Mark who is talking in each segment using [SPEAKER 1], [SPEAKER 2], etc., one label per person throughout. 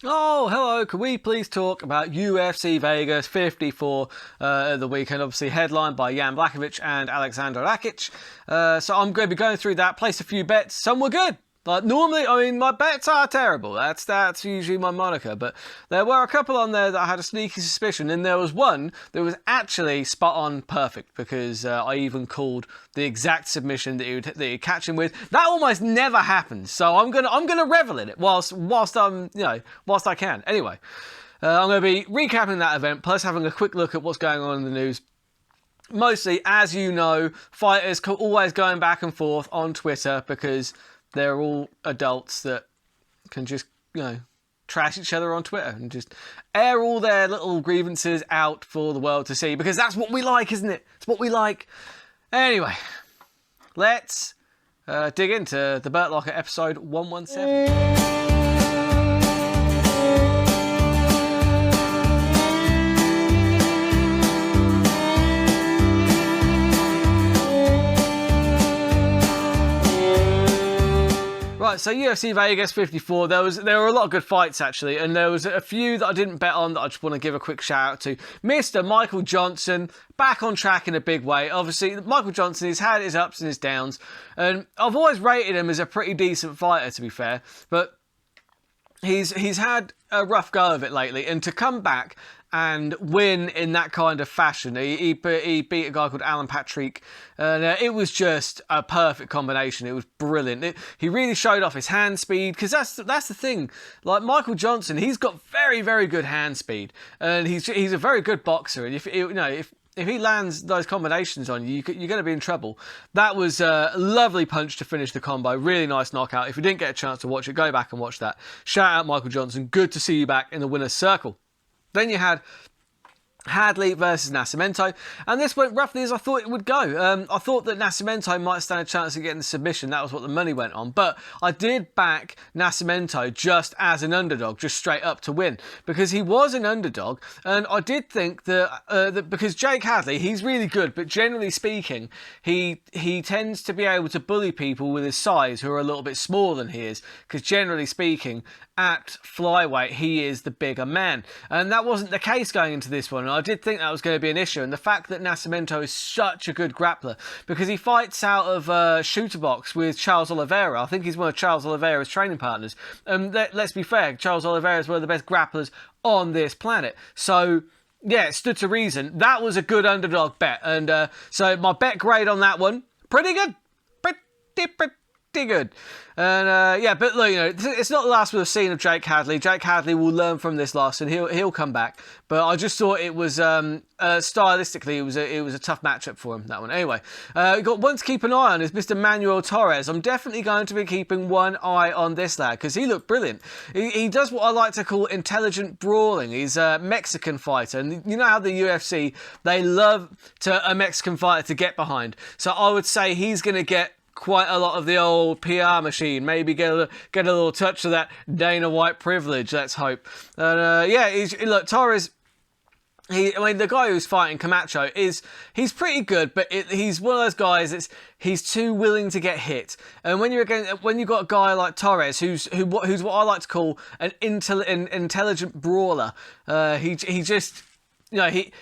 [SPEAKER 1] Oh, hello. Can we please talk about UFC Vegas 54 at the weekend? Obviously headlined by Yan Blackovich and Alexander Lakitch. So I'm going to be going through that, placed a few bets. Some were good. Like normally, I mean, my bets are terrible. That's usually my moniker. But there were a couple on there that I had a sneaky suspicion. And there was one that was actually spot on perfect because I even called the exact submission that he'd catch him with. That almost never happens. So I'm gonna revel in it whilst I can. Anyway, I'm going to be recapping that event plus having a quick look at what's going on in the news. Mostly, as you know, fighters always going back and forth on Twitter because they're all adults that can just, trash each other on Twitter and just air all their little grievances out for the world to see because that's what we like, isn't it? It's what we like. Anyway, let's dig into the Burt Locker episode 117. Right, so UFC Vegas 54, there were a lot of good fights actually, and there was a few that I didn't bet on that I just want to give a quick shout out to. Mr. Michael Johnson, back on track in a big way. Obviously, Michael Johnson, he's had his ups and his downs, and I've always rated him as a pretty decent fighter, to be fair, but he's had a rough go of it lately, and to come back and win in that kind of fashion. He beat a guy called Alan Patrick, and it was just a perfect combination. It was brilliant. He really showed off his hand speed, because that's the thing. Like Michael Johnson, he's got very, very good hand speed, and he's a very good boxer. And if he lands those combinations on you, you're going to be in trouble. That was a lovely punch to finish the combo. Really nice knockout. If you didn't get a chance to watch it, go back and watch that. Shout out Michael Johnson. Good to see you back in the winner's circle. Then you had Hadley versus Nascimento, and this went roughly as I thought it would go. I thought that Nascimento might stand a chance of getting the submission. That was what the money went on, but I did back Nascimento just as an underdog, just straight up to win, because he was an underdog, and I did think that because Jake Hadley, he's really good, but generally speaking, he tends to be able to bully people with his size who are a little bit smaller than he is, because generally speaking, at flyweight, he is the bigger man. And that wasn't the case going into this one. And I did think that was going to be an issue. And the fact that Nascimento is such a good grappler, because he fights out of shooter box with Charles Oliveira. I think he's one of Charles Oliveira's training partners. And let's be fair, Charles Oliveira is one of the best grapplers on this planet. So yeah, it stood to reason. That was a good underdog bet. And so my bet grade on that one, pretty good. Pretty good. And yeah, but look, it's not the last we've seen of Jake Hadley. Jake Hadley will learn from this loss and he'll come back. But I just thought it was stylistically it was a tough matchup for him, that one. Anyway, we've got one to keep an eye on is Mr. Manuel Torres. I'm definitely going to be keeping one eye on this lad because he looked brilliant. He does what I like to call intelligent brawling. He's a Mexican fighter, and you know how the UFC, they love a Mexican fighter to get behind. So I would say he's going to get quite a lot of the old PR machine, maybe get a little touch of that Dana White privilege, let's hope. And yeah, look, Torres, the guy who's fighting Camacho he's pretty good, but he's one of those guys he's too willing to get hit. And when you've got a guy like Torres, who's what I like to call an intelligent brawler, he just,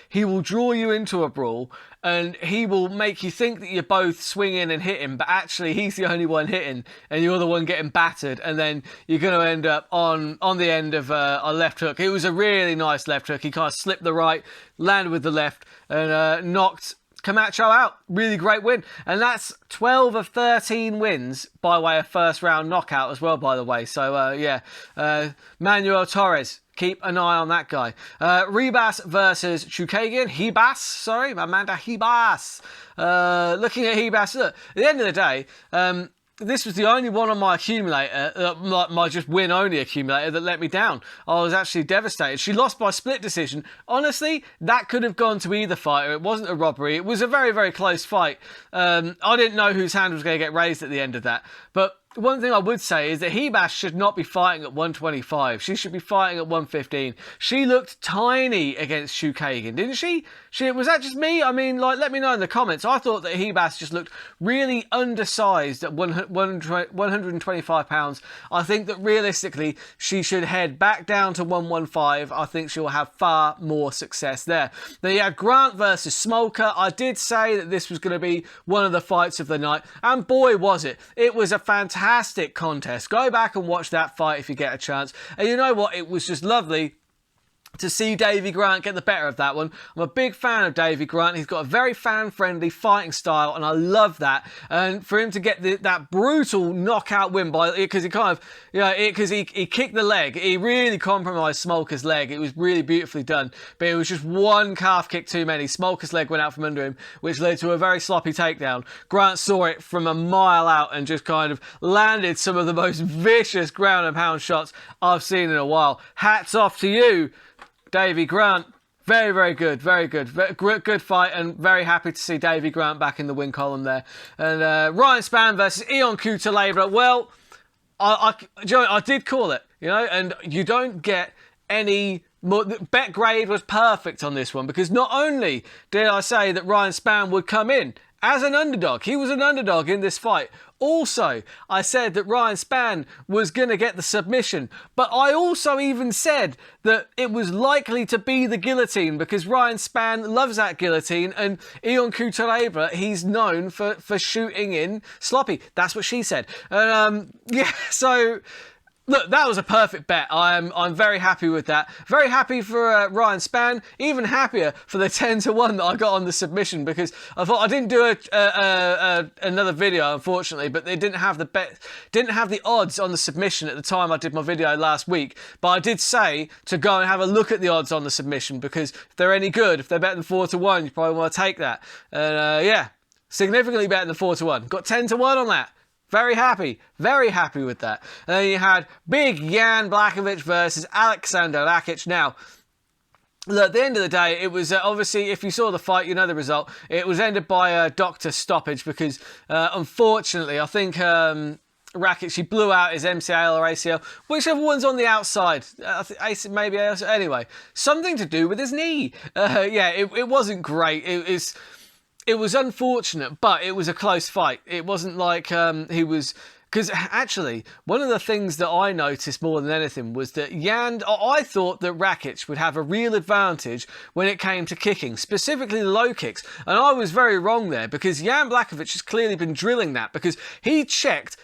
[SPEAKER 1] he will draw you into a brawl, and he will make you think that you're both swinging and hitting, but actually he's the only one hitting, and you're the one getting battered, and then you're going to end up on the end of a left hook. It was a really nice left hook. He kind of slipped the right, landed with the left, and knocked Camacho out. Really great win. And that's 12 of 13 wins by way of first round knockout as well, by the way. So yeah, Manuel Torres, keep an eye on that guy. Ribas versus Chukagian. Amanda Ribas. Looking at Ribas, look, at the end of the day, this was the only one on my accumulator, my just win-only accumulator, that let me down. I was actually devastated. She lost by split decision. Honestly, that could have gone to either fighter. It wasn't a robbery. It was a very, very close fight. I didn't know whose hand was going to get raised at the end of that. But one thing I would say is that Hebas should not be fighting at 125. She should be fighting at 115. She looked tiny against Shukagan, didn't she? Was that just me? I mean, like, let me know in the comments. I thought that Hebas just looked really undersized at 125 pounds. I think that realistically, she should head back down to 115. I think she'll have far more success there. Then you had Grant versus Smolka. I did say that this was going to be one of the fights of the night, and boy was it. It was a fantastic contest. Go back and watch that fight if you get a chance. And you know what? It was just lovely to see Davy Grant get the better of that one. I'm a big fan of Davy Grant. He's got a very fan-friendly fighting style, and I love that. And for him to get that brutal knockout win because he kind of, because he kicked the leg. He really compromised Smolka's leg. It was really beautifully done, but it was just one calf kick too many. Smolka's leg went out from under him, which led to a very sloppy takedown. Grant saw it from a mile out and just kind of landed some of the most vicious ground and pound shots I've seen in a while. Hats off to you, Davy Grant. Very, very good. Very good. Good fight, and very happy to see Davy Grant back in the win column there. And Ryan Spann versus Ion Cutelaba. Well, I did call it, and you don't get any more. Bet grade was perfect on this one, because not only did I say that Ryan Spann would come in as an underdog, he was an underdog in this fight. Also, I said that Ryan Spann was going to get the submission, but I also even said that it was likely to be the guillotine, because Ryan Spann loves that guillotine, and Ion Cutelaba, he's known for shooting in sloppy. That's what she said. And so look, that was a perfect bet. I'm very happy with that. Very happy for Ryan Spann. Even happier for the 10-1 that I got on the submission, because I thought I didn't do another video, unfortunately, but they didn't have the odds on the submission at the time I did my video last week. But I did say to go and have a look at the odds on the submission, because if they're any good, if they're better than 4-1, you probably want to take that. And significantly better than 4-1. Got 10-1 on that. Very happy with that. And then you had big Yan Blackovich versus Alexander Lakitch. Now, look, at the end of the day, it was obviously, if you saw the fight, you know the result. It was ended by a doctor stoppage, because unfortunately, I think Lakitch, he blew out his MCL or ACL, whichever one's on the outside. Maybe ACL. Anyway, something to do with his knee. It wasn't great. It was unfortunate, but it was a close fight. It wasn't like he was... Because actually, one of the things that I noticed more than anything was that I thought that Lakitch would have a real advantage when it came to kicking, specifically the low kicks. And I was very wrong there, because Yan Blackovich has clearly been drilling that, because he checked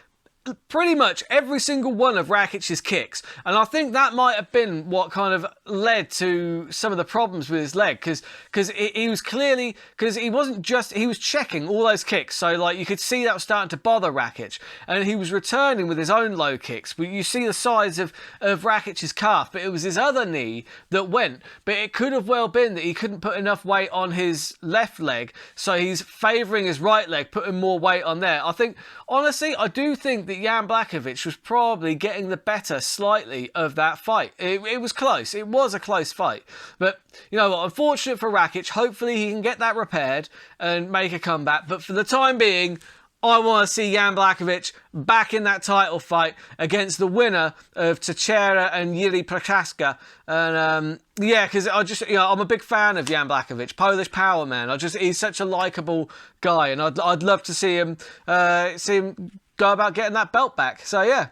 [SPEAKER 1] pretty much every single one of Lakitch's kicks, and I think that might have been what kind of led to some of the problems with his leg, because he was clearly, because he was checking all those kicks, so like you could see that was starting to bother Lakitch, and he was returning with his own low kicks. But you see the size of Lakitch's calf, but it was his other knee that went. But it could have well been that he couldn't put enough weight on his left leg, so he's favouring his right leg, putting more weight on there. Honestly, I do think that Yan Blackovich was probably getting the better slightly of that fight. It was close. It was a close fight. But, you know what, unfortunate for Lakitch. Hopefully he can get that repaired and make a comeback. But for the time being, I want to see Yan Blackovich back in that title fight against the winner of Teixeira and Yuri Prochaska. And because I'm a big fan of Yan Blackovich, Polish power man. He's such a likable guy, and I'd love to see him go about getting that belt back. So yeah.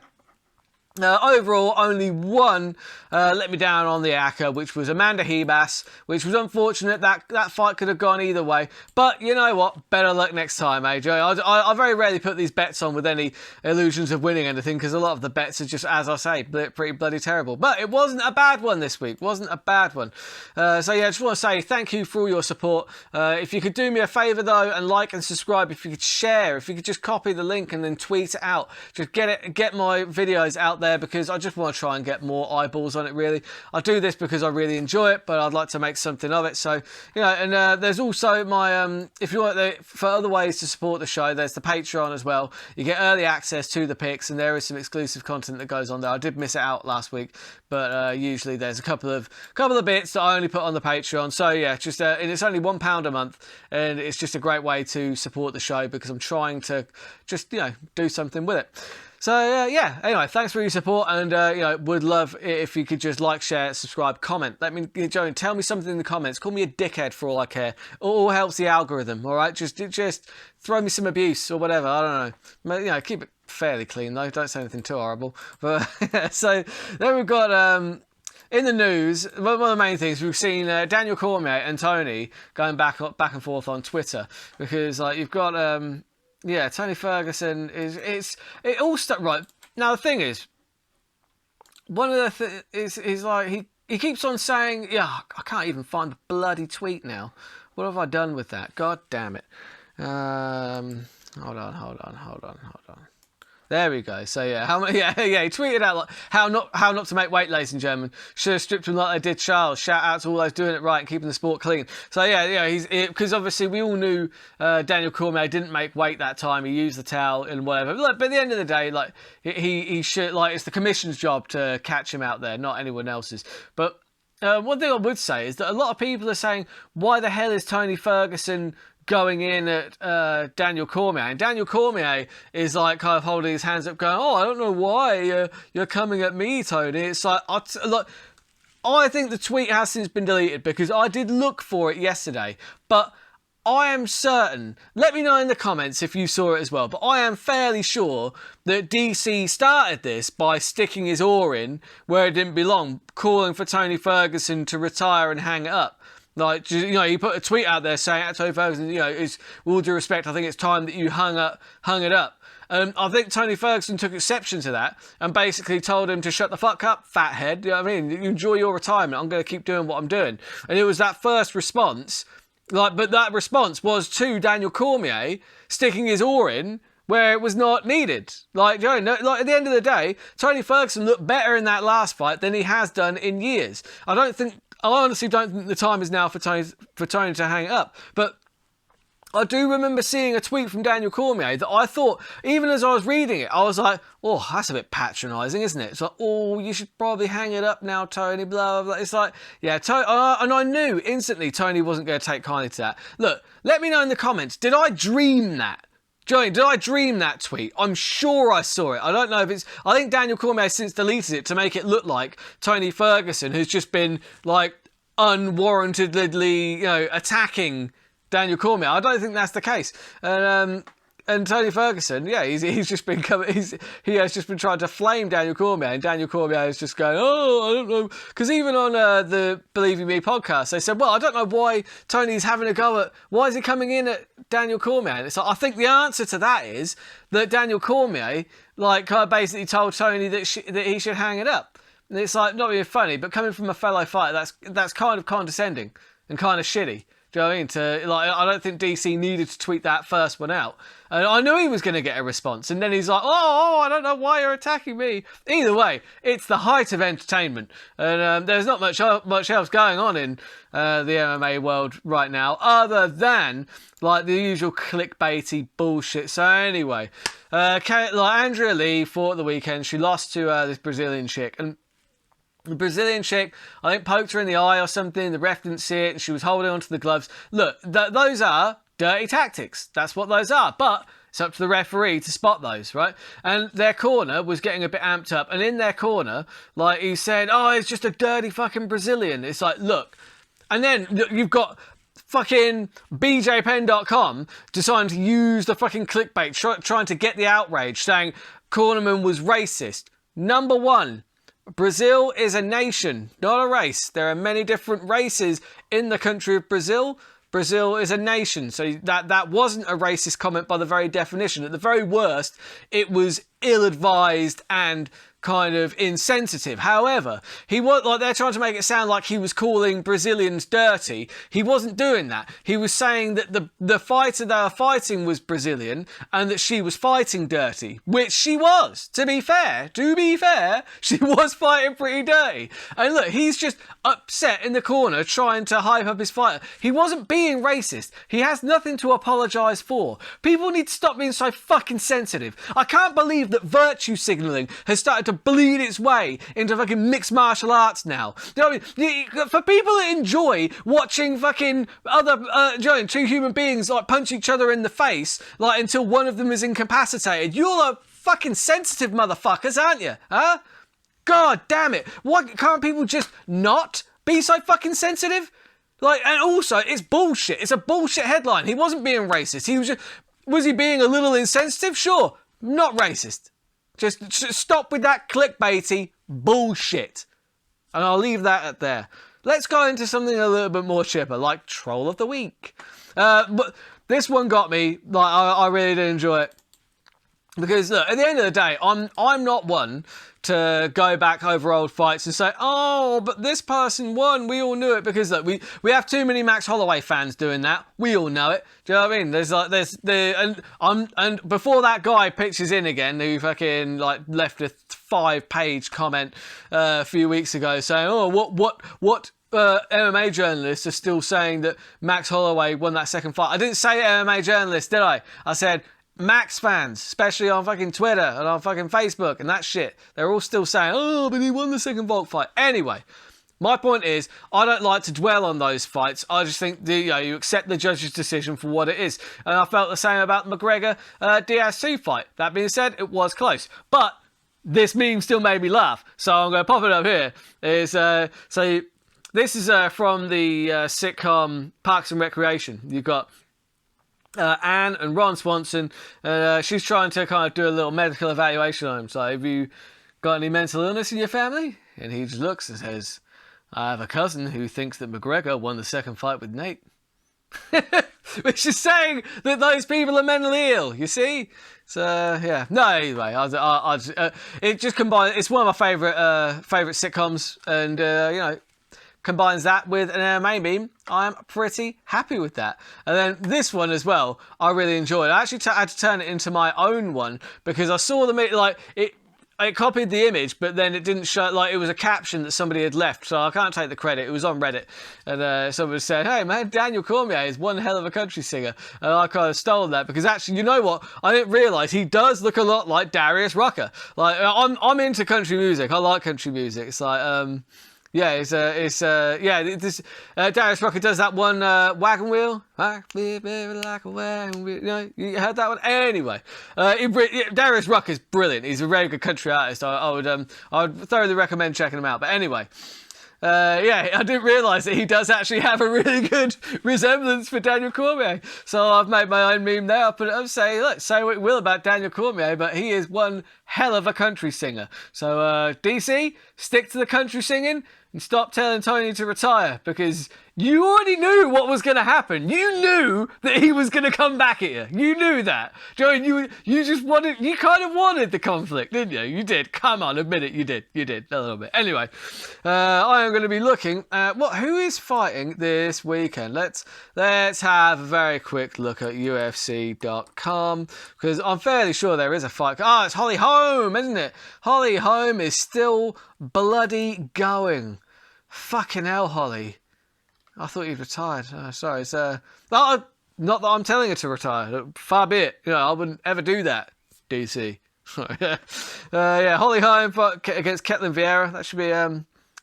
[SPEAKER 1] Overall, only one let me down on the ACCA, which was Amanda Hebas, which was unfortunate. That fight could have gone either way. But you know what? Better luck next time, AJ. I very rarely put these bets on with any illusions of winning anything, because a lot of the bets are just, as I say, pretty bloody terrible. But it wasn't a bad one this week. Wasn't a bad one. So yeah, I just want to say thank you for all your support. If you could do me a favour though, and like and subscribe, if you could share, if you could just copy the link and then tweet it out, just get my videos out there, because I just want to try and get more eyeballs on it, really. I do this because I really enjoy it, but I'd like to make something of it. So, and there's also my, if you want for other ways to support the show, there's the Patreon as well. You get early access to the picks, and there is some exclusive content that goes on there. I did miss it out last week, but usually there's a couple of bits that I only put on the Patreon. So yeah, just and it's only £1 a month, and it's just a great way to support the show, because I'm trying to just do something with it. So yeah, anyway, thanks for your support, and would love it if you could just like, share, subscribe, comment. Let me, Joe, tell me something in the comments. Call me a dickhead for all I care. It all helps the algorithm. All right, just throw me some abuse or whatever. I don't know. Keep it fairly clean though. Don't say anything too horrible. But so then we've got in the news, one of the main things we've seen Daniel Cormier and Tony going back and forth on Twitter, because you've got Tony Ferguson it all stuck right. Now the thing is, one of the is like he keeps on saying, I can't even find the bloody tweet now. What have I done with that? God damn it. Hold on. There we go. So he tweeted out like how not to make weight, ladies and gentlemen. Should have stripped him like they did Charles. Shout out to all those doing it right and keeping the sport clean. So he's because obviously we all knew Daniel Cormier didn't make weight that time. He used the towel and whatever. But at the end of the day, he should it's the commission's job to catch him out there, not anyone else's. But one thing I would say is that a lot of people are saying, why the hell is Tony Ferguson going in at Daniel Cormier? And Daniel Cormier is kind of holding his hands up going, I don't know why you're coming at me, Tony. It's I think the tweet has since been deleted because I did look for it yesterday, but I am certain, let me know in the comments if you saw it as well, but I am fairly sure that DC started this by sticking his oar in where it didn't belong, calling for Tony Ferguson to retire and hang it up. He put a tweet out there saying, Tony Ferguson, with all due respect, I think it's time that you hung it up. I think Tony Ferguson took exception to that and basically told him to shut the fuck up, fathead. You know what I mean? You enjoy your retirement. I'm going to keep doing what I'm doing. And it was that first response, but that response was to Daniel Cormier sticking his oar in where it was not needed. At the end of the day, Tony Ferguson looked better in that last fight than he has done in years. I honestly don't think the time is now for Tony to hang it up. But I do remember seeing a tweet from Daniel Cormier that I thought, even as I was reading it, I was like, oh, that's a bit patronising, isn't it? It's like, oh, you should probably hang it up now, Tony, blah, blah, blah. It's like, yeah, and I knew instantly Tony wasn't going to take kindly to that. Look, let me know in the comments, did I dream that? Johnny, did I dream that tweet? I'm sure I saw it. I don't know if it's... I think Daniel Cormier has since deleted it to make it look like Tony Ferguson has just been, unwarrantedly, attacking Daniel Cormier. I don't think that's the case. And Tony Ferguson, he's just been he has just been trying to flame Daniel Cormier, and Daniel Cormier is just going, I don't know, because even on the Believe You Me podcast, they said, well, I don't know why Tony's having a go at, why is he coming in at Daniel Cormier? And it's I think the answer to that is that Daniel Cormier basically told Tony that he should hang it up. And it's not being funny, but coming from a fellow fighter, that's kind of condescending and kind of shitty. Do you know what I mean? I don't think DC needed to tweet that first one out. And I knew he was going to get a response. And then he's like, I don't know why you're attacking me. Either way, it's the height of entertainment. And there's not much else going on in the MMA world right now, other than the usual clickbaity bullshit. So anyway, Andrea Lee fought at the weekend. She lost to this Brazilian chick. And the Brazilian chick, I think, poked her in the eye or something. The ref didn't see it, and she was holding onto the gloves. Look, those are dirty tactics. That's what those are. But it's up to the referee to spot those, right? And their corner was getting a bit amped up. And in their corner, he said, it's just a dirty fucking Brazilian. It's look. And then you've got fucking bjpen.com deciding to use the fucking clickbait, trying to get the outrage, saying Cornerman was racist. Number one, Brazil is a nation, not a race. There are many different races in the country of Brazil. Brazil is a nation. So that wasn't a racist comment by the very definition. At the very worst, it was ill-advised and kind of insensitive. However, he was they're trying to make it sound like he was calling Brazilians dirty. He wasn't doing that. He was saying that the fighter they were fighting was Brazilian and that she was fighting dirty, which she was. To be fair, she was fighting pretty dirty. And look, he's just upset in the corner trying to hype up his fighter. He wasn't being racist. He has nothing to apologise for. People need to stop being so fucking sensitive. I can't believe that virtue signalling has started to bleed its way into fucking mixed martial arts now. You know what I mean? For people that enjoy watching fucking two human beings punch each other in the face until one of them is incapacitated, you're a fucking sensitive motherfuckers, aren't you? Huh? God damn it. Why can't people just not be so fucking sensitive? Like, and also, it's bullshit. It's a bullshit headline. He wasn't being racist. He was just... Was he being a little insensitive? Sure. Not racist. Just stop with that clickbaity bullshit. And I'll leave that at there. Let's go into something a little bit more chipper, like Troll of the Week. But this one got me. Like, I really did enjoy it. Because, look, at the end of the day, I'm not one to go back over old fights and say, oh, but this person won. We all knew it. Because, look, we have too many Max Holloway fans doing that. We all know it. Do you know what I mean? And before that guy pitches in again, who fucking, like, left a 5-page comment a few weeks ago saying, oh, what MMA journalists are still saying that Max Holloway won that second fight. I didn't say MMA journalists, did I? I said Max fans, especially on fucking Twitter and on fucking Facebook and that shit. They're all still saying, oh, but he won the second Volk fight. Anyway, my point is, I don't like to dwell on those fights. I just think you accept the judge's decision for what it is. And I felt the same about the McGregor-Diaz 2 fight. That being said, it was close. But this meme still made me laugh. So I'm going to pop it up here. This is from the sitcom Parks and Recreation. You've got Anne and Ron Swanson. She's trying to kind of do a little medical evaluation on him. So, have you got any mental illness in your family? And he just looks and says, I have a cousin who thinks that McGregor won the second fight with Nate. Which is saying that those people are mentally ill, you see? So, yeah. No, anyway, it just combines... It's one of my favourite sitcoms. And, combines that with an MMA meme. I'm pretty happy with that. And then this one as well, I really enjoyed. I actually had to turn it into my own one because I saw it copied the image, but then it didn't show, like, it was a caption that somebody had left, so I can't take the credit. It was on Reddit, and someone said, hey man, Daniel Cormier is one hell of a country singer, and I kind of stole that, because actually, you know what, I didn't realise he does look a lot like Darius Rucker. Like, I'm into country music, I like country music. It's like, Darius Rucker does that one, Wagon Wheel. I flip it like a wagon wheel. You heard that one? Anyway, Darius Rucker's brilliant. He's a very good country artist. I would thoroughly recommend checking him out. But anyway, I didn't realise that he does actually have a really good resemblance for Daniel Cormier. So I've made my own meme there. I put it up, say what you will about Daniel Cormier, but he is one hell of a country singer. So DC, stick to the country singing. And stop telling Tony to retire, because you already knew what was going to happen. You knew that he was going to come back at you. You knew that. Joey, you kind of wanted the conflict, didn't you? You did. Come on, admit it. You did. You did. A little bit. Anyway, I am going to be looking at who is fighting this weekend. Let's have a very quick look at UFC.com, because I'm fairly sure there is a fight. Oh, it's Holly Holm, isn't it? Holly Holm is still bloody going. Fucking hell, Holly. I thought you'd retired. Oh, sorry. It's not that I'm telling her to retire. Far be it. I wouldn't ever do that, DC. Holly Holm against Ketlin Vieira. That should be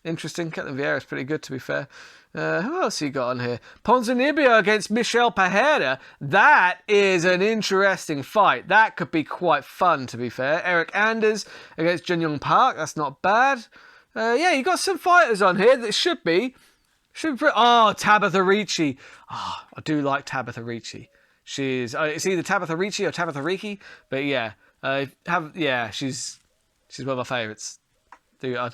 [SPEAKER 1] interesting. Ketlin Vieira's pretty good, to be fair. Who else you got on here? Ponzinibbio against Michel Pereira. That is an interesting fight. That could be quite fun, to be fair. Eric Anders against Jun Young Park. That's not bad. You got some fighters on here that should be Tabitha Ricci. Oh, I do like Tabitha Ricci. She's it's either Tabitha Ricci or Tabitha Ricci, but she's one of my favourites. I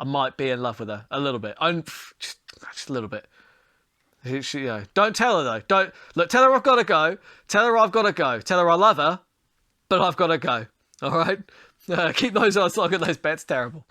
[SPEAKER 1] might be in love with her a little bit. Just a little bit. Don't tell her though. Don't look. Tell her I've got to go. Tell her I've got to go. Tell her I love her, but I've got to go. All right. Keep those odds low and those bets terrible.